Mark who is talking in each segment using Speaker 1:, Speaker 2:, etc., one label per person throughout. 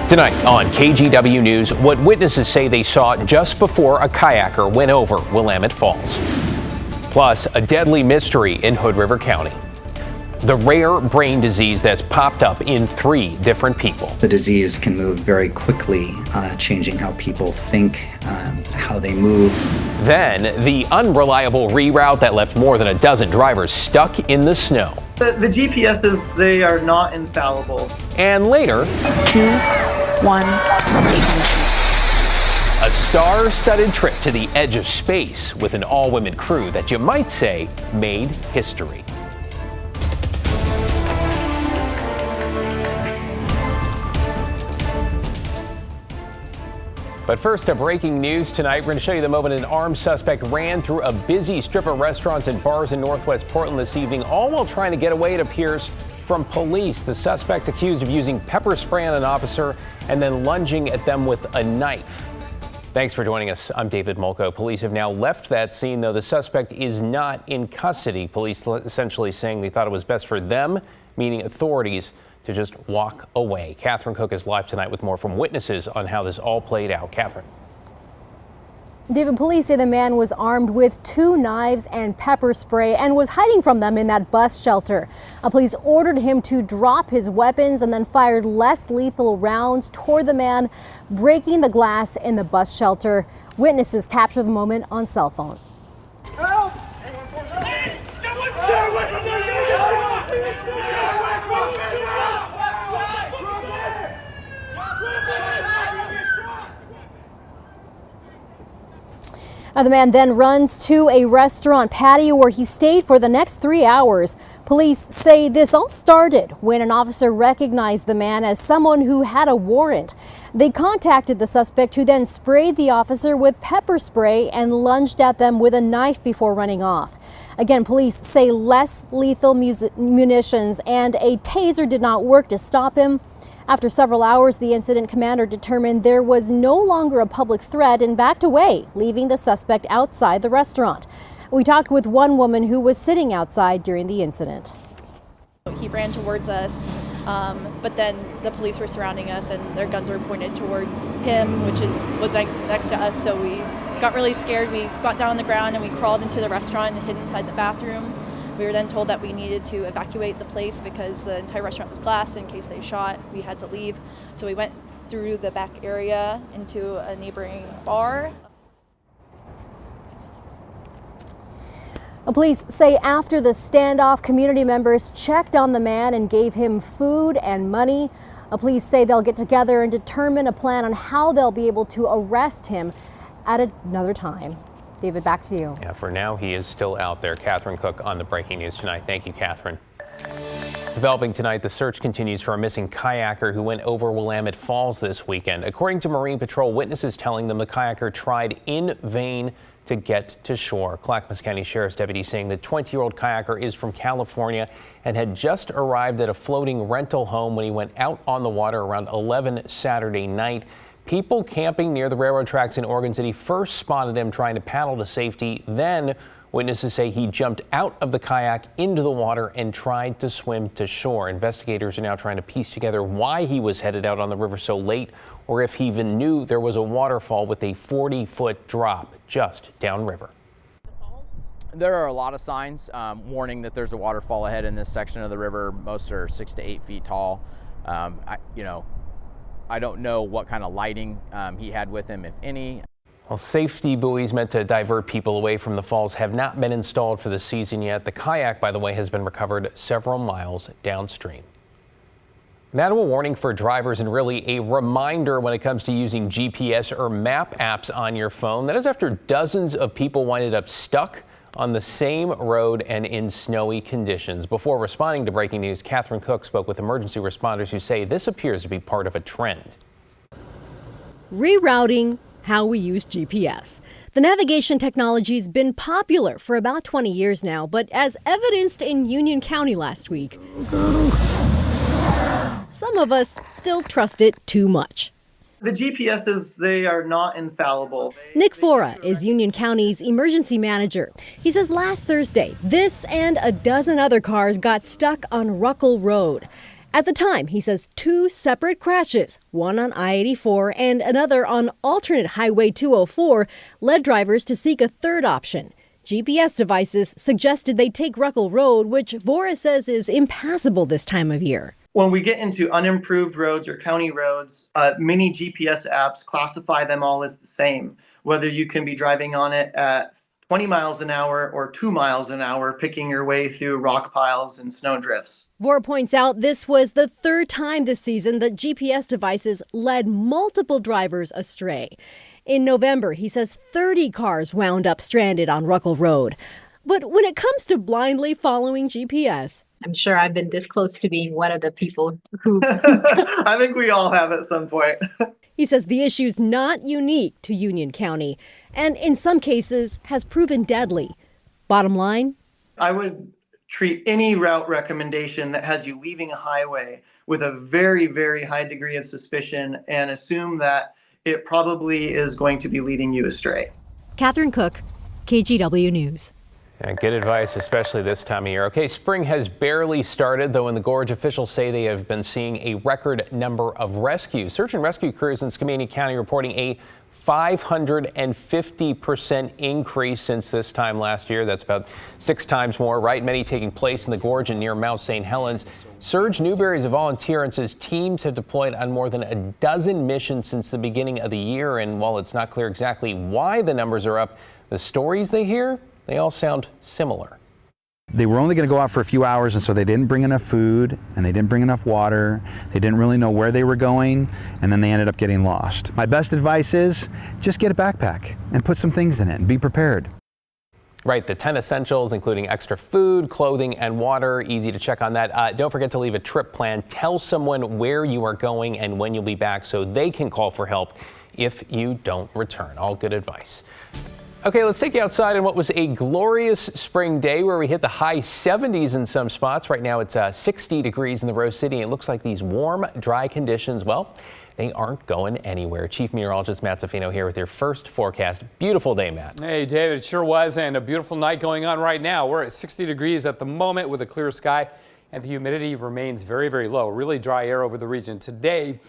Speaker 1: Tonight on KGW News, what witnesses say they saw just before a kayaker went over Willamette Falls. Plus, a deadly mystery in Hood River County. The rare brain disease that's popped up in 3 different people.
Speaker 2: The disease can move very quickly, changing how people think, how they move.
Speaker 1: Then, the unreliable reroute that left more than a dozen drivers stuck in the snow.
Speaker 3: The GPSs, they are not infallible.
Speaker 1: And later,
Speaker 4: 2, 1.
Speaker 1: a star-studded trip to the edge of space with an all-women crew that you might say made history. But first, to breaking news tonight. We're going to show you the moment an armed suspect ran through a busy strip of restaurants and bars in Northwest Portland this evening, all while trying to get away, it appears, from police. The suspect accused of using pepper spray on an officer and then lunging at them with a knife. Thanks for joining us. I'm David Molko. Police have now left that scene, though the suspect is not in custody. Police essentially saying they thought it was best for them, meaning authorities, to just walk away. Catherine Cook is live tonight with more from witnesses on how this all played out. Catherine.
Speaker 5: David, police say the man was armed with 2 knives and pepper spray and was hiding from them in that bus shelter. Police ordered him to drop his weapons and then fired less lethal rounds toward the man, breaking the glass in the bus shelter. Witnesses capture the moment on cell phone.
Speaker 6: Help!
Speaker 5: The man then runs to a restaurant patio where he stayed for the next 3 hours. Police say this all started when an officer recognized the man as someone who had a warrant. They contacted the suspect, who then sprayed the officer with pepper spray and lunged at them with a knife before running off. Again, police say less lethal munitions and a taser did not work to stop him. After several hours, the incident commander determined there was no longer a public threat and backed away, leaving the suspect outside the restaurant. We talked with one woman who was sitting outside during the incident.
Speaker 4: He ran towards us, but then the police were surrounding us and their guns were pointed towards him, which was next to us, so we got really scared. We got down on the ground and we crawled into the restaurant and hid inside the bathroom. We were then told that we needed to evacuate the place because the entire restaurant was glass. In case they shot, we had to leave. So we went through the back area into a neighboring bar.
Speaker 5: Police say after the standoff, community members checked on the man and gave him food and money. Police say they'll get together and determine a plan on how they'll be able to arrest him at another time. David, back to you.
Speaker 1: Yeah, for now, he is still out there. Catherine Cook on the breaking news tonight. Thank you, Catherine. Developing tonight, the search continues for a missing kayaker who went over Willamette Falls this weekend. According to Marine Patrol, witnesses telling them the kayaker tried in vain to get to shore. Clackamas County Sheriff's deputy saying the 20-year-old kayaker is from California and had just arrived at a floating rental home when he went out on the water around 11 Saturday night. People camping near the railroad tracks in Oregon City first spotted him trying to paddle to safety. Then witnesses say he jumped out of the kayak into the water and tried to swim to shore. Investigators are now trying to piece together why he was headed out on the river so late, or if he even knew there was a waterfall with a 40-foot drop just downriver.
Speaker 7: There are a lot of signs warning that there's a waterfall ahead in this section of the river. Most are 6 to 8 feet tall. I don't know what kind of lighting he had with him, if any.
Speaker 1: Well, safety buoys meant to divert people away from the falls have not been installed for the season yet. The kayak, by the way, has been recovered several miles downstream. Now to a warning for drivers and really a reminder when it comes to using GPS or map apps on your phone. That is after dozens of people winded up stuck on the same road and in snowy conditions. Before responding to breaking news, Catherine Cook spoke with emergency responders who say this appears to be part of a trend.
Speaker 5: Rerouting how we use GPS. The navigation technology's been popular for about 20 years now, but as evidenced in Union County last week, some of us still trust it too much.
Speaker 3: The GPSs, they are not infallible.
Speaker 5: Nick Fora is Union County's emergency manager. He says last Thursday, this and a dozen other cars got stuck on Ruckle Road. At the time, he says 2 separate crashes, one on I-84 and another on alternate Highway 204, led drivers to seek a third option. GPS devices suggested they take Ruckle Road, which Vora says is impassable this time of year.
Speaker 3: When we get into unimproved roads or county roads, many GPS apps classify them all as the same, whether you can be driving on it at 20 miles an hour or 2 miles an hour, picking your way through rock piles and snow drifts.
Speaker 5: Vora points out this was the 3rd time this season that GPS devices led multiple drivers astray. In November, he says 30 cars wound up stranded on Ruckle Road. But when it comes to blindly following GPS,
Speaker 6: I'm sure I've been this close to being one of the people who...
Speaker 3: I think we all have at some point.
Speaker 5: he says the issue's not unique to Union County and in some cases has proven deadly. Bottom line,
Speaker 3: I would treat any route recommendation that has you leaving a highway with a very, very high degree of suspicion and assume that it probably is going to be leading you astray.
Speaker 5: Catherine Cook, KGW News.
Speaker 1: And good advice, especially this time of year. Okay, spring has barely started, though in the Gorge, officials say they have been seeing a record number of rescues. Search and rescue crews in Skamania County reporting a 550% increase since this time last year. That's about 6 times more, right? Many taking place in the Gorge and near Mount St. Helens. Serge Newberry is a volunteer and says teams have deployed on more than a dozen missions since the beginning of the year. And while it's not clear exactly why the numbers are up, the stories they hear, they all sound similar.
Speaker 8: They were only going to go out for a few hours, and so they didn't bring enough food and they didn't bring enough water. They didn't really know where they were going, and then they ended up getting lost. My best advice is just get a backpack and put some things in it and be prepared.
Speaker 1: Right, the 10 essentials, including extra food, clothing, and water. Easy to check on that. Don't forget to leave a trip plan. Tell someone where you are going and when you'll be back so they can call for help if you don't return. All good advice. Okay, let's take you outside on what was a glorious spring day where we hit the high 70s in some spots. Right now it's 60 degrees in the Rose City. It looks like these warm, dry conditions, well, they aren't going anywhere. Chief Meteorologist Matt Zaffino here with your first forecast. Beautiful day, Matt.
Speaker 9: Hey, David, it sure was, and a beautiful night going on right now. We're at 60 degrees at the moment with a clear sky, and the humidity remains very, very low. Really dry air over the region. Today,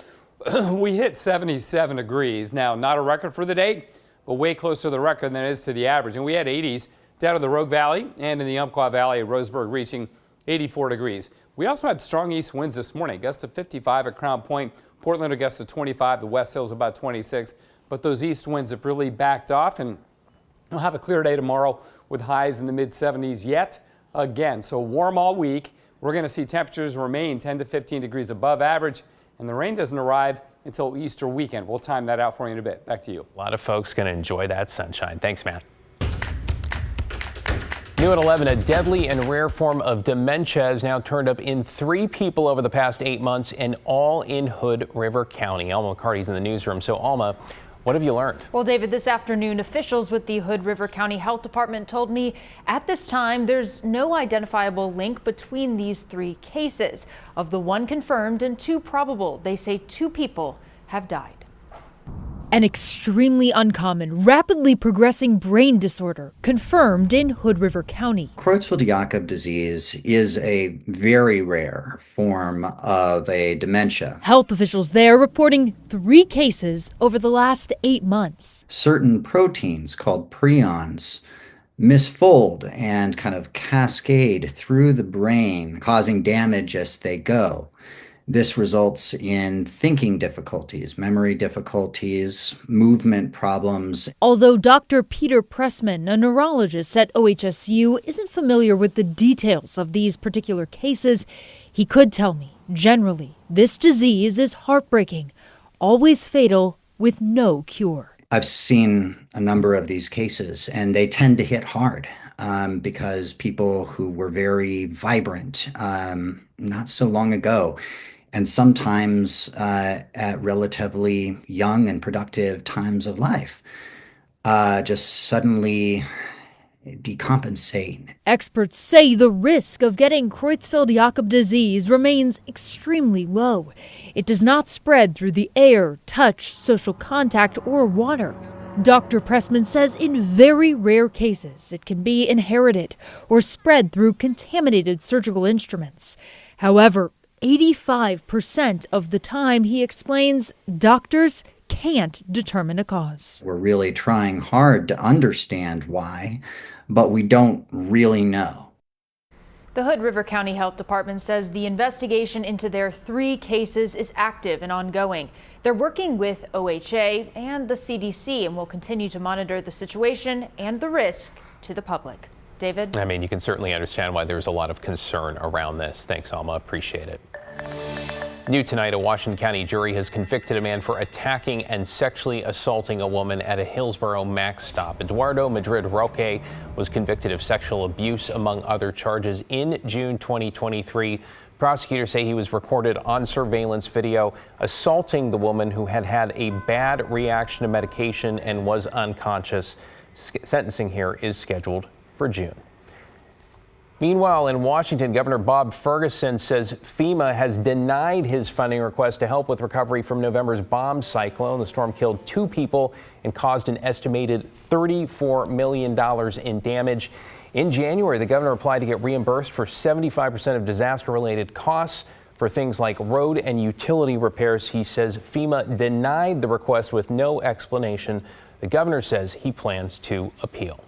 Speaker 9: we hit 77 degrees. Now, not a record for the day, but way closer to the record than it is to the average. And we had 80s down in the Rogue Valley and in the Umpqua Valley at Roseburg, reaching 84 degrees. We also had strong east winds this morning, gusts of 55 at Crown Point, Portland a gust of 25, the West Hills about 26. But those east winds have really backed off, and we'll have a clear day tomorrow with highs in the mid 70s yet again. So warm all week. We're going to see temperatures remain 10 to 15 degrees above average, and the rain doesn't arrive until Easter weekend. We'll time that out for you in a bit. Back to you.
Speaker 1: A lot of folks going to enjoy that sunshine. Thanks, Matt. New at 11, a deadly and rare form of dementia has now turned up in 3 people over the past 8 months, and all in Hood River County. Alma McCarty's in the newsroom. So, Alma, what have you learned?
Speaker 10: Well, David, this afternoon, officials with the Hood River County Health Department told me at this time there's no identifiable link between these 3 cases. Of the 1 confirmed and 2 probable, they say 2 people have died. An extremely uncommon, rapidly progressing brain disorder confirmed in Hood River County.
Speaker 2: Creutzfeldt-Jakob disease is a very rare form of a dementia.
Speaker 10: Health officials there reporting 3 cases over the last 8 months.
Speaker 2: Certain proteins called prions misfold and kind of cascade through the brain, causing damage as they go. This results in thinking difficulties, memory difficulties, movement problems.
Speaker 10: Although Dr. Peter Pressman, a neurologist at OHSU, isn't familiar with the details of these particular cases, he could tell me, generally, this disease is heartbreaking, always fatal, with no cure.
Speaker 2: I've seen a number of these cases, and they tend to hit hard because people who were very vibrant not so long ago, and sometimes at relatively young and productive times of life, just suddenly decompensate.
Speaker 10: Experts say the risk of getting Creutzfeldt-Jakob disease remains extremely low. It does not spread through the air, touch, social contact, or water. Dr. Pressman says in very rare cases it can be inherited or spread through contaminated surgical instruments. However, 85% of the time, he explains, doctors can't determine a cause.
Speaker 2: We're really trying hard to understand why, but we don't really know.
Speaker 10: The Hood River County Health Department says the investigation into their 3 cases is active and ongoing. They're working with OHA and the CDC and will continue to monitor the situation and the risk to the public. David?
Speaker 1: I mean, you can certainly understand why there's a lot of concern around this. Thanks, Alma. Appreciate it. New tonight, a Washington County jury has convicted a man for attacking and sexually assaulting a woman at a Hillsborough Max stop. Eduardo Madrid Roque was convicted of sexual abuse, among other charges, in June 2023. Prosecutors say he was recorded on surveillance video assaulting the woman who had had a bad reaction to medication and was unconscious. Sentencing here is scheduled for June. Meanwhile, in Washington, Governor Bob Ferguson says FEMA has denied his funding request to help with recovery from November's bomb cyclone. The storm killed 2 people and caused an estimated $34 million in damage. In January, the governor applied to get reimbursed for 75% of disaster-related costs for things like road and utility repairs. He says FEMA denied the request with no explanation. The governor says he plans to appeal.